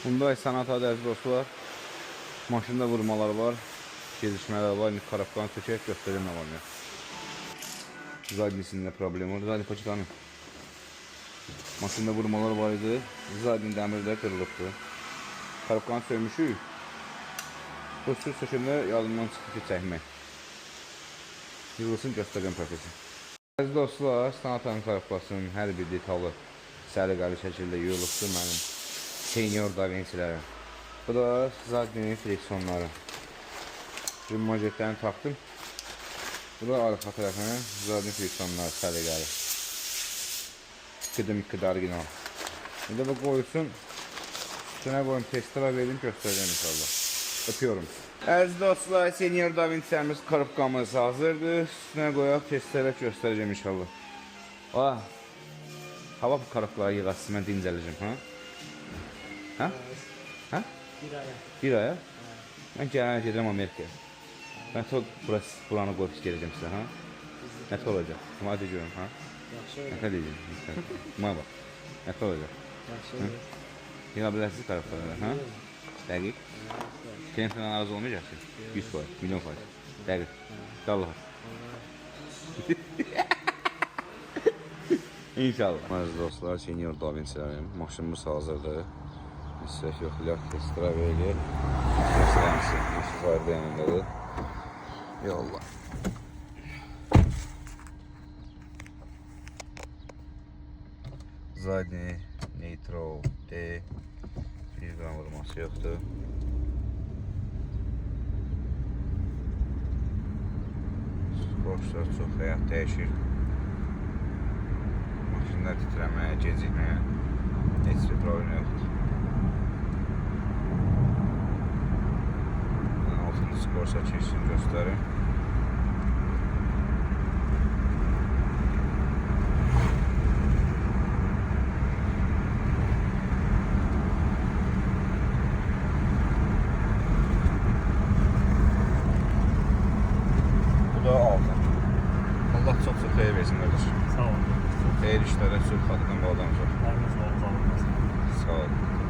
Bunda sanat adəzi dostlar. Maşında vurmalar var. Gezişmələr var. Karabkanı tökək göstərəm nə var ya. Zadnisində problem var. Zadni paçıqanın. Maşında vurmalar var idi. Zadni dəmirdə qırılıbdı. Karabkanı söymüşük. Bu sür sökümdə yadımdan çıxdı ki, çəkmək. Yığılsın göstərəm prosesi. Əziz dostlar, Sanatanın karabkasının hər bir detalı səliqəli şəkildə yığılıbdır mənim senior davensilərim. Bu da Zadninin friksiyonları. Şimdi majetlərini taktım. Bu da arxa tərəfinə Zadnin friksiyonları səliqəli. Qıdım orijinal. Şimdi bu qoyulsun. Üstünə qoyun testlara verin, göstərəcəm inşallah. Öpüyorum. Əziz dostlar, senior davensilərimiz karabkamız hazırdır. Üstünə qoyaq, testlərə göstərəcəm inşallah. Hava bu karabkaları yığasız, mən dincələcəm, ha? Ha? Bir aya? Mən gələn gedirəm Amerikaya. Mən buranı qoyub gələcəm sizə, ha? Nətə olacaq? Hadi görüm, ha? Nətə deyəcəm? Buna bax. Nətə olacaq? Yığa bilərsiniz karabkaları, ha? Dəqiq. Kendisinden razı olmayacaksın. 100 faiz, milyon faiz. Dəqiq. İnşallah. İnşallah. Aziz dostlar, senior davensilərim. Maşınımız hazırdır. İstək yoxlayaq, testira verilir. Göstərəmsi, istifadə yanındadır. Yolla. Zadni, Nitro, D. 1 gram vurması yoxdur. Borçlar çox həyat dəyişir. Maşınlar titrəməyə, gecikməyə heç bir problem yoxdur. 6-cı borsa keçsin göstərim. Bu da 6. Allah çok xeyir versin qardaş. Sağ olun. Xeyir işlərə, sülh xatirdən bu adam çox. Hər gün sağ olun. Sağ olun.